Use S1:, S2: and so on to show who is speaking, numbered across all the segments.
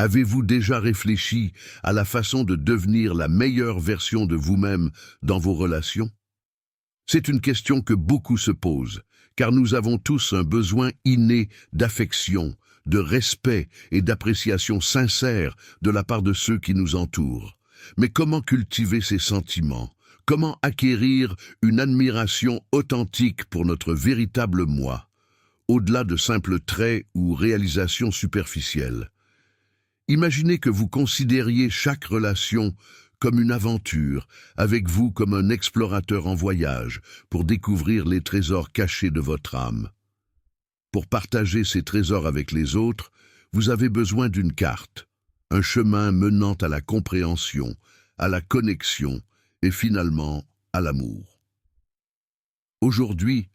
S1: Avez-vous déjà réfléchi à la façon de devenir la meilleure version de vous-même dans vos relations? C'est une question que beaucoup se posent, car nous avons tous un besoin inné d'affection, de respect et d'appréciation sincère de la part de ceux qui nous entourent. Mais comment cultiver ces sentiments? Comment acquérir une admiration authentique pour notre véritable moi, au-delà de simples traits ou réalisations superficielles? Imaginez que vous considériez chaque relation comme une aventure, avec vous comme un explorateur en voyage pour découvrir les trésors cachés de votre âme. Pour partager ces trésors avec les autres, vous avez besoin d'une carte, un chemin menant à la compréhension, à la connexion et finalement à l'amour. Aujourd'hui,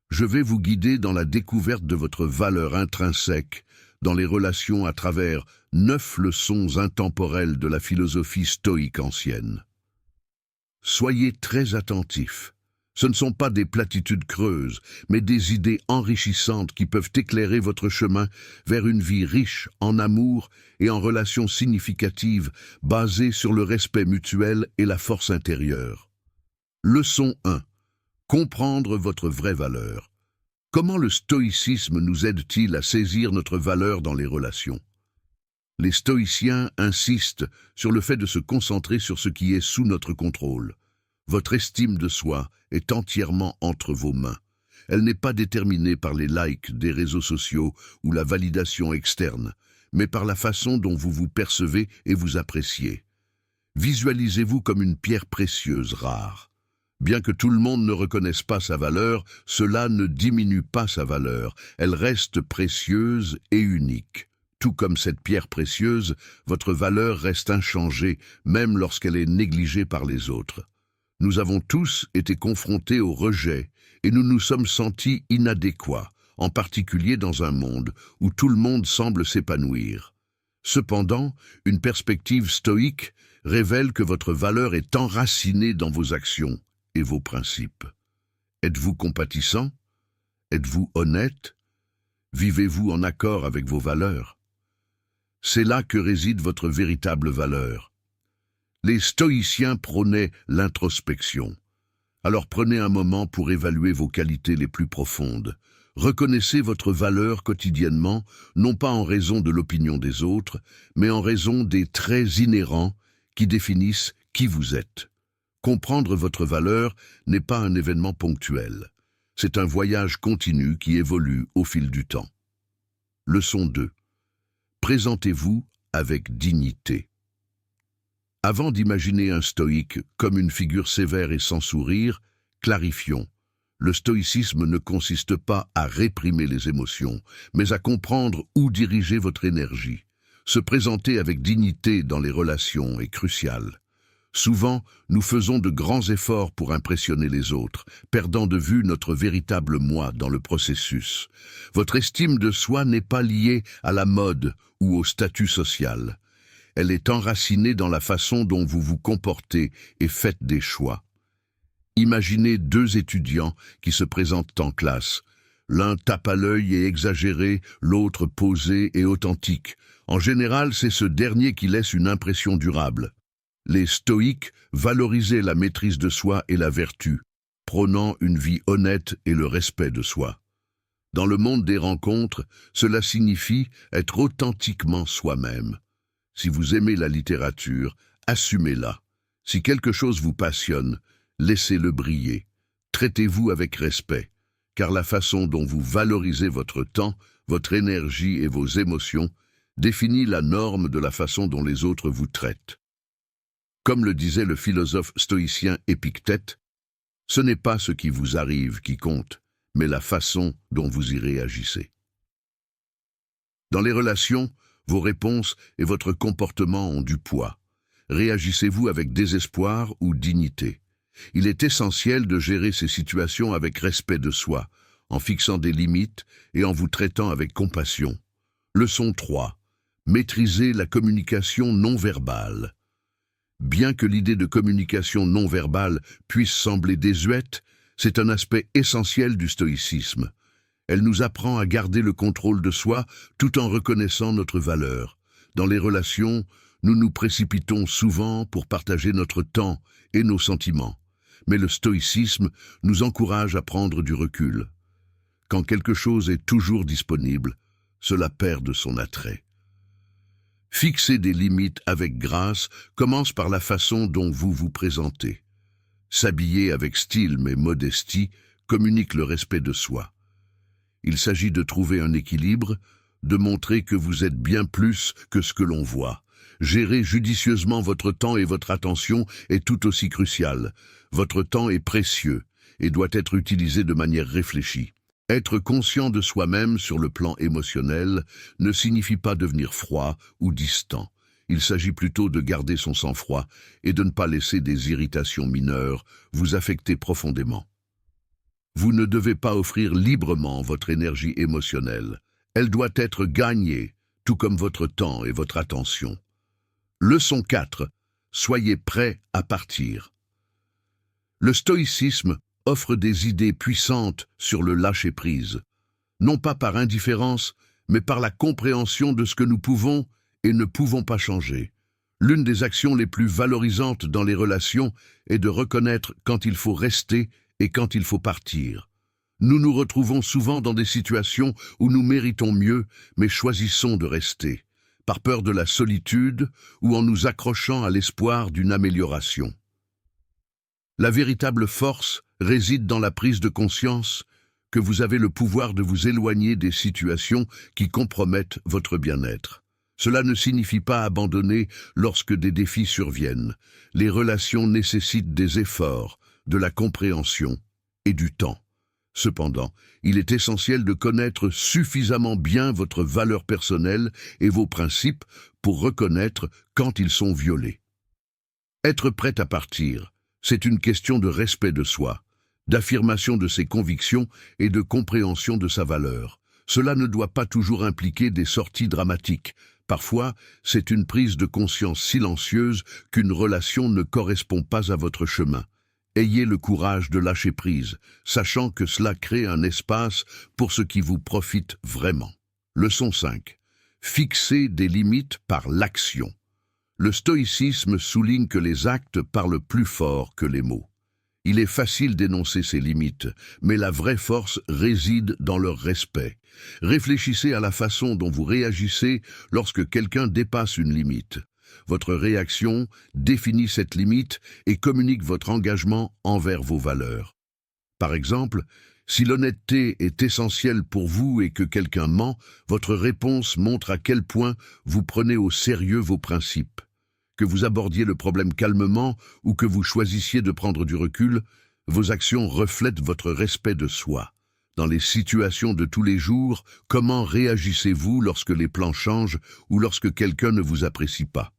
S1: je vais vous guider dans la découverte de votre valeur intrinsèque dans les relations à travers 9 leçons intemporelles de la philosophie stoïque ancienne. Soyez très attentifs. Ce ne sont pas des platitudes creuses, mais des idées enrichissantes qui peuvent éclairer votre chemin vers une vie riche en amour et en relations significatives basées sur le respect mutuel et la force intérieure. Leçon 1. Comprendre votre vraie valeur. Comment le stoïcisme nous aide-t-il à saisir notre valeur dans les relations? Les stoïciens insistent sur le fait de se concentrer sur ce qui est sous notre contrôle. Votre estime de soi est entièrement entre vos mains. Elle n'est pas déterminée par les likes des réseaux sociaux ou la validation externe, mais par la façon dont vous vous percevez et vous appréciez. Visualisez-vous comme une pierre précieuse rare. Bien que tout le monde ne reconnaisse pas sa valeur, cela ne diminue pas sa valeur. Elle reste précieuse et unique. Tout comme cette pierre précieuse, votre valeur reste inchangée, même lorsqu'elle est négligée par les autres. Nous avons tous été confrontés au rejet et nous nous sommes sentis inadéquats, en particulier dans un monde où tout le monde semble s'épanouir. Cependant, une perspective stoïque révèle que votre valeur est enracinée dans vos actions et vos principes. Êtes-vous compatissant? Êtes-vous honnête? Vivez-vous en accord avec vos valeurs? C'est là que réside votre véritable valeur. Les stoïciens prônaient l'introspection. Alors prenez un moment pour évaluer vos qualités les plus profondes. Reconnaissez votre valeur quotidiennement, non pas en raison de l'opinion des autres, mais en raison des traits inhérents qui définissent qui vous êtes. Comprendre votre valeur n'est pas un événement ponctuel. C'est un voyage continu qui évolue au fil du temps. Leçon 2. Présentez-vous avec dignité. Avant d'imaginer un stoïque comme une figure sévère et sans sourire, clarifions. Le stoïcisme ne consiste pas à réprimer les émotions, mais à comprendre où diriger votre énergie. Se présenter avec dignité dans les relations est crucial. Souvent, nous faisons de grands efforts pour impressionner les autres, perdant de vue notre véritable moi dans le processus. Votre estime de soi n'est pas liée à la mode ou au statut social. Elle est enracinée dans la façon dont vous vous comportez et faites des choix. Imaginez 2 étudiants qui se présentent en classe. L'un tape à l'œil et exagéré, l'autre posé et authentique. En général, c'est ce dernier qui laisse une impression durable. Les stoïques valorisaient la maîtrise de soi et la vertu, prônant une vie honnête et le respect de soi. Dans le monde des rencontres, cela signifie être authentiquement soi-même. Si vous aimez la littérature, assumez-la. Si quelque chose vous passionne, laissez-le briller. Traitez-vous avec respect, car la façon dont vous valorisez votre temps, votre énergie et vos émotions définit la norme de la façon dont les autres vous traitent. Comme le disait le philosophe stoïcien Épictète, ce n'est pas ce qui vous arrive qui compte, mais la façon dont vous y réagissez. Dans les relations, vos réponses et votre comportement ont du poids. Réagissez-vous avec désespoir ou dignité? Il est essentiel de gérer ces situations avec respect de soi, en fixant des limites et en vous traitant avec compassion. Leçon 3. Maîtrisez la communication non verbale. Bien que l'idée de communication non verbale puisse sembler désuète, c'est un aspect essentiel du stoïcisme. Elle nous apprend à garder le contrôle de soi tout en reconnaissant notre valeur. Dans les relations, nous nous précipitons souvent pour partager notre temps et nos sentiments. Mais le stoïcisme nous encourage à prendre du recul. Quand quelque chose est toujours disponible, cela perd de son attrait. Fixer des limites avec grâce commence par la façon dont vous vous présentez. S'habiller avec style mais modestie communique le respect de soi. Il s'agit de trouver un équilibre, de montrer que vous êtes bien plus que ce que l'on voit. Gérer judicieusement votre temps et votre attention est tout aussi crucial. Votre temps est précieux et doit être utilisé de manière réfléchie. Être conscient de soi-même sur le plan émotionnel ne signifie pas devenir froid ou distant. Il s'agit plutôt de garder son sang-froid et de ne pas laisser des irritations mineures vous affecter profondément. Vous ne devez pas offrir librement votre énergie émotionnelle. Elle doit être gagnée, tout comme votre temps et votre attention. Leçon 4. Soyez prêt à partir. Le stoïcisme offre des idées puissantes sur le lâcher-prise, non pas par indifférence, mais par la compréhension de ce que nous pouvons et ne pouvons pas changer. L'une des actions les plus valorisantes dans les relations est de reconnaître quand il faut rester et quand il faut partir. Nous nous retrouvons souvent dans des situations où nous méritons mieux, mais choisissons de rester, par peur de la solitude ou en nous accrochant à l'espoir d'une amélioration. La véritable force réside dans la prise de conscience que vous avez le pouvoir de vous éloigner des situations qui compromettent votre bien-être. Cela ne signifie pas abandonner lorsque des défis surviennent. Les relations nécessitent des efforts, de la compréhension et du temps. Cependant, il est essentiel de connaître suffisamment bien votre valeur personnelle et vos principes pour reconnaître quand ils sont violés. Être prêt à partir, c'est une question de respect de soi, d'affirmation de ses convictions et de compréhension de sa valeur. Cela ne doit pas toujours impliquer des sorties dramatiques. Parfois, c'est une prise de conscience silencieuse qu'une relation ne correspond pas à votre chemin. Ayez le courage de lâcher prise, sachant que cela crée un espace pour ce qui vous profite vraiment. Leçon 5. Fixez des limites par l'action. Le stoïcisme souligne que les actes parlent plus fort que les mots. Il est facile d'énoncer ces limites, mais la vraie force réside dans leur respect. Réfléchissez à la façon dont vous réagissez lorsque quelqu'un dépasse une limite. Votre réaction définit cette limite et communique votre engagement envers vos valeurs. Par exemple, si l'honnêteté est essentielle pour vous et que quelqu'un ment, votre réponse montre à quel point vous prenez au sérieux vos principes. Que vous abordiez le problème calmement ou que vous choisissiez de prendre du recul, vos actions reflètent votre respect de soi. Dans les situations de tous les jours, comment réagissez-vous lorsque les plans changent ou lorsque quelqu'un ne vous apprécie pas?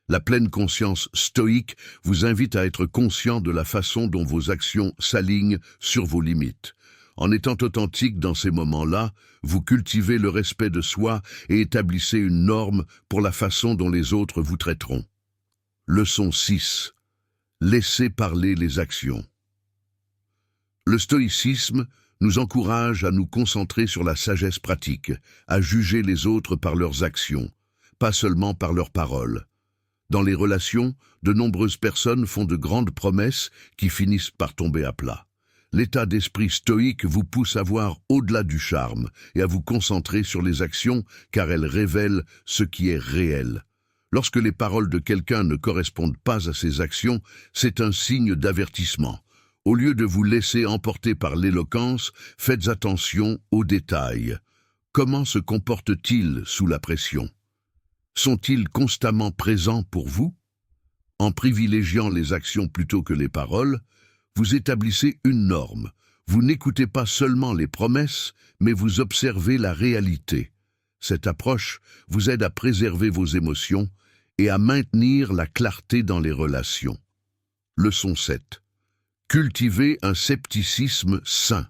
S1: La pleine conscience stoïque vous invite à être conscient de la façon dont vos actions s'alignent sur vos limites. En étant authentique dans ces moments-là, vous cultivez le respect de soi et établissez une norme pour la façon dont les autres vous traiteront. Leçon 6. Laissez parler les actions. Le stoïcisme nous encourage à nous concentrer sur la sagesse pratique, à juger les autres par leurs actions, pas seulement par leurs paroles. Dans les relations, de nombreuses personnes font de grandes promesses qui finissent par tomber à plat. L'état d'esprit stoïque vous pousse à voir au-delà du charme et à vous concentrer sur les actions car elles révèlent ce qui est réel. Lorsque les paroles de quelqu'un ne correspondent pas à ses actions, c'est un signe d'avertissement. Au lieu de vous laisser emporter par l'éloquence, faites attention aux détails. Comment se comportent-ils sous la pression? Sont-ils constamment présents pour vous? En privilégiant les actions plutôt que les paroles, vous établissez une norme. Vous n'écoutez pas seulement les promesses, mais vous observez la réalité. Cette approche vous aide à préserver vos émotions et à maintenir la clarté dans les relations. Leçon 7. Cultivez un scepticisme sain.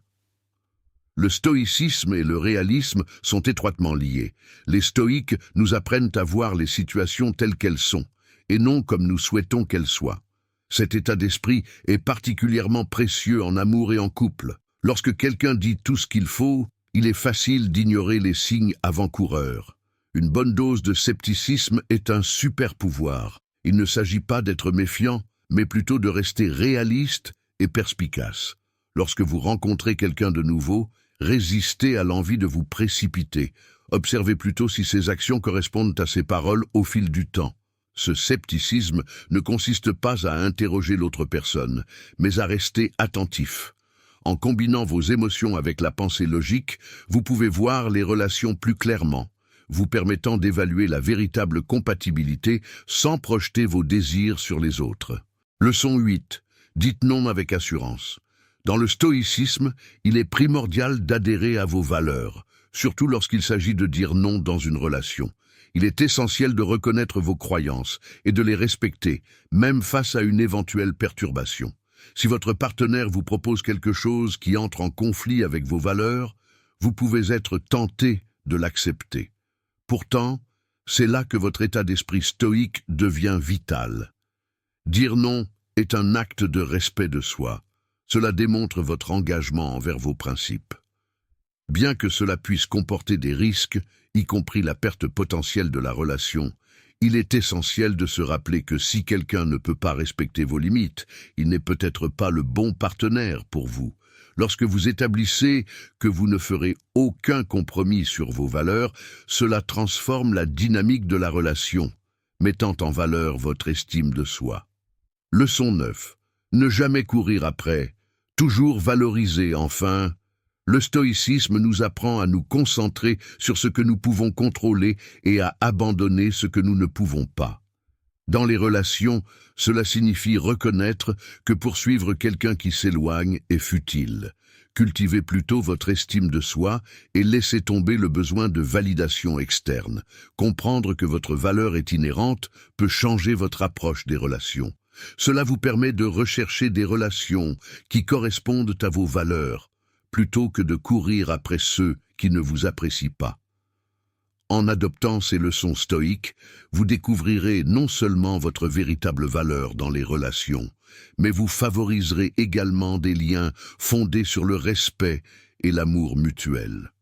S1: Le stoïcisme et le réalisme sont étroitement liés. Les stoïques nous apprennent à voir les situations telles qu'elles sont, et non comme nous souhaitons qu'elles soient. Cet état d'esprit est particulièrement précieux en amour et en couple. Lorsque quelqu'un dit tout ce qu'il faut, il est facile d'ignorer les signes avant-coureurs. Une bonne dose de scepticisme est un super pouvoir. Il ne s'agit pas d'être méfiant, mais plutôt de rester réaliste et perspicace. Lorsque vous rencontrez quelqu'un de nouveau, résistez à l'envie de vous précipiter. Observez plutôt si ses actions correspondent à ses paroles au fil du temps. Ce scepticisme ne consiste pas à interroger l'autre personne, mais à rester attentif. En combinant vos émotions avec la pensée logique, vous pouvez voir les relations plus clairement, vous permettant d'évaluer la véritable compatibilité sans projeter vos désirs sur les autres. Leçon 8. Dites non avec assurance. Dans le stoïcisme, il est primordial d'adhérer à vos valeurs, surtout lorsqu'il s'agit de dire non dans une relation. Il est essentiel de reconnaître vos croyances et de les respecter, même face à une éventuelle perturbation. Si votre partenaire vous propose quelque chose qui entre en conflit avec vos valeurs, vous pouvez être tenté de l'accepter. Pourtant, c'est là que votre état d'esprit stoïque devient vital. Dire non est un acte de respect de soi. Cela démontre votre engagement envers vos principes. Bien que cela puisse comporter des risques, y compris la perte potentielle de la relation, il est essentiel de se rappeler que si quelqu'un ne peut pas respecter vos limites, il n'est peut-être pas le bon partenaire pour vous. Lorsque vous établissez que vous ne ferez aucun compromis sur vos valeurs, cela transforme la dynamique de la relation, mettant en valeur votre estime de soi. Leçon 9. Ne jamais courir après, toujours valoriser enfin. Le stoïcisme nous apprend à nous concentrer sur ce que nous pouvons contrôler et à abandonner ce que nous ne pouvons pas. Dans les relations, cela signifie reconnaître que poursuivre quelqu'un qui s'éloigne est futile. Cultivez plutôt votre estime de soi et laissez tomber le besoin de validation externe. Comprendre que votre valeur est inhérente peut changer votre approche des relations. Cela vous permet de rechercher des relations qui correspondent à vos valeurs, plutôt que de courir après ceux qui ne vous apprécient pas. En adoptant ces leçons stoïques, vous découvrirez non seulement votre véritable valeur dans les relations, mais vous favoriserez également des liens fondés sur le respect et l'amour mutuel.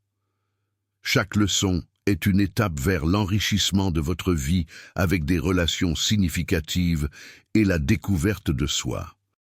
S1: Chaque leçon est une étape vers l'enrichissement de votre vie avec des relations significatives et la découverte de soi.